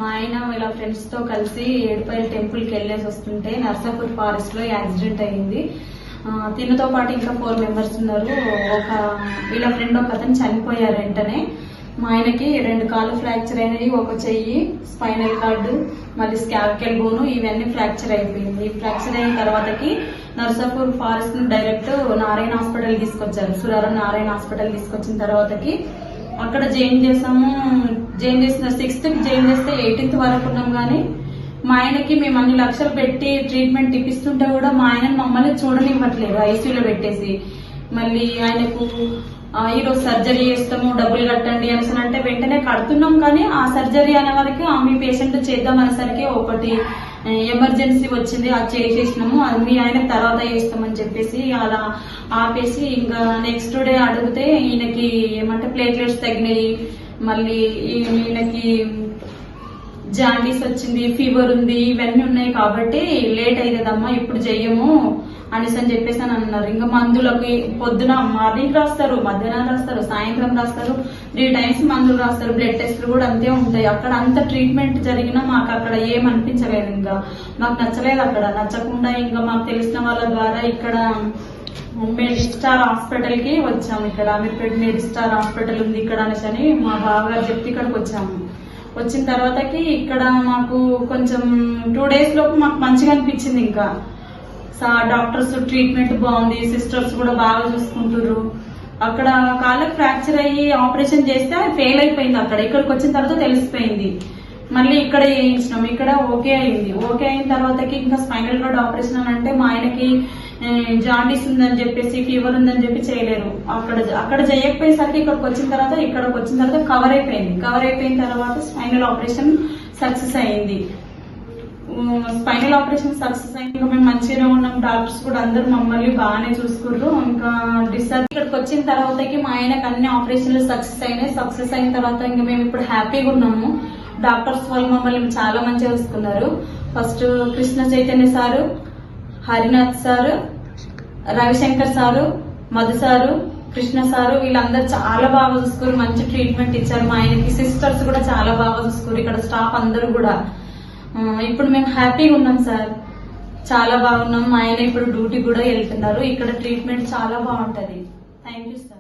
మా ఆయన ఇలా ఫ్రెండ్స్ తో కలిసి ఏడుపల్లి టెంపుల్ కి వెళ్ళేసి వస్తుంటే నర్సాపూర్ ఫారెస్ట్ లో యాక్సిడెంట్ అయింది. తినతో పాటు ఇంకా 4 మెంబర్స్ ఉన్నారు. వీళ్ళ ఫ్రెండ్ ఒక అతను చనిపోయారు వెంటనే. మా ఆయనకి 2 కాళ్ళు ఫ్రాక్చర్ అయినాయి, ఒక చెయ్యి, స్పైనల్ కార్డు, మళ్ళీ స్కావికల్ బోను ఇవన్నీ ఫ్రాక్చర్ అయిపోయింది. ఫ్రాక్చర్ అయిన తర్వాతకి నర్సాపూర్ ఫారెస్ట్ ను డైరెక్ట్ నారాయణ హాస్పిటల్ తీసుకొచ్చారు. సురారం నారాయణ హాస్పిటల్ తీసుకొచ్చిన తర్వాతకి అక్కడ జాయిన్ చేసాము. జాయిన్ చేసిన 6th జాయిన్ చేస్తే 18th వరకు ఉన్నాం. కానీ మా ఆయనకి మేము అన్ని లక్షలు పెట్టి ట్రీట్మెంట్ ఇప్పిస్తుంటే కూడా మా ఆయన మమ్మల్ని చూడనివ్వట్లేదు, ఐసీయూలో పెట్టేసి. మళ్ళీ ఆయనకు ఈరోజు సర్జరీ చేస్తాము, డబ్బులు కట్టండి అనేసి అంటే వెంటనే కడుతున్నాం. కానీ ఆ సర్జరీ అనే వరకు మీ పేషెంట్ చేద్దాం అనేసరికి ఒకటి ఎమర్జెన్సీ వచ్చింది, అది చేసేసినాము. అది మీ ఆయన తర్వాత చేస్తామని చెప్పేసి అలా ఆపేసి ఇంకా నెక్స్ట్ డే అడిగితే ఈయనకి ఏమంటే ప్లేట్లెట్స్ తగ్గినాయి, మళ్ళీ ఈయనకి జాండీస్ వచ్చింది, ఫీవర్ ఉంది, ఇవన్నీ ఉన్నాయి కాబట్టి లేట్ అయ్యేదమ్మా, ఇప్పుడు చెయ్యము అనేసి అని చెప్పేసి అని అన్నారు. ఇంకా మందులకి పొద్దున మార్నింగ్ రాస్తారు, మధ్యాహ్నం రాస్తారు, సాయంత్రం రాస్తారు, 3 times మందులు రాస్తారు. బ్లడ్ టెస్ట్లు కూడా అంతే ఉంటాయి. అక్కడ అంత ట్రీట్మెంట్ జరిగినా మాకు అక్కడ ఏమనిపించలేదు. ఇంకా మాకు నచ్చలేదు. అక్కడ నచ్చకుండా ఇంకా మాకు తెలిసిన వాళ్ళ ద్వారా ఇక్కడ మెడిస్టార్ హాస్పిటల్ కి వచ్చాము. ఇక్కడ అమీర్పేట మెడిస్టార్ హాస్పిటల్ ఉంది ఇక్కడ అనేసి అని మా బావగారు చెప్తే ఇక్కడికి వచ్చాము. వచ్చిన తర్వాతకి ఇక్కడ మాకు కొంచెం 2 days లోపు మాకు మంచిగా అనిపించింది. ఇంకా డాక్టర్స్ ట్రీట్మెంట్ బాగుంది, సిస్టర్స్ కూడా బాగా చూసుకుంటారు. అక్కడ కాళ్ళకి ఫ్రాక్చర్ అయ్యి ఆపరేషన్ చేస్తే ఫెయిల్ అయిపోయింది. అక్కడ ఇక్కడికి వచ్చిన తర్వాత తెలిసిపోయింది. మళ్ళీ ఇక్కడ చేయించినాం, ఇక్కడ ఓకే అయింది. ఓకే అయిన తర్వాతకి ఇంకా స్పైనల్ కార్డ్ ఆపరేషన్ అని అంటే మా ఆయనకి జాండీస్ ఉందని చెప్పేసి, ఫీవర్ ఉందని చెప్పి చేయలేరు. అక్కడ చేయకపోయేసరికి ఇక్కడికి వచ్చిన తర్వాత కవర్ అయిపోయిన తర్వాత స్పైనల్ ఆపరేషన్ సక్సెస్ అయింది. స్పైనల్ ఆపరేషన్ సక్సెస్ అయింది. ఇంకా మేము మంచిగానే ఉన్నాం. డాక్టర్స్ కూడా అందరూ మమ్మల్ని బాగానే చూసుకుర్రు. ఇంకా డిశ్చార్జ్ ఇక్కడికి వచ్చిన తర్వాతకి మా ఆయనకు అన్ని ఆపరేషన్లు సక్సెస్ అయినాయి. సక్సెస్ అయిన తర్వాత ఇంకా మేము ఇప్పుడు హ్యాపీగా ఉన్నాము. డాక్టర్స్ వాళ్ళు మమ్మల్ని చాలా మంచిగా చూసుకున్నారు. First Krishna Chaitanya sir, Harinath sir, Ravishankar sir, Madhu sir, Krishna sir వీళ్ళందరూ చాలా బాగా చూసుకున్నారు. మంచి ట్రీట్మెంట్ ఇచ్చారు. మా ఆయనకి సిస్టర్స్ కూడా చాలా బాగా చూసుకున్నారు. ఇక్కడ స్టాఫ్ అందరూ కూడా. ఇప్పుడు మేము హ్యాపీగా ఉన్నాం సార్, చాలా బాగున్నాం. మా ఆయన ఇప్పుడు డ్యూటీ కూడా వెళ్తున్నారు. ఇక్కడ ట్రీట్మెంట్ చాలా బాగుంటది. Thank you sir.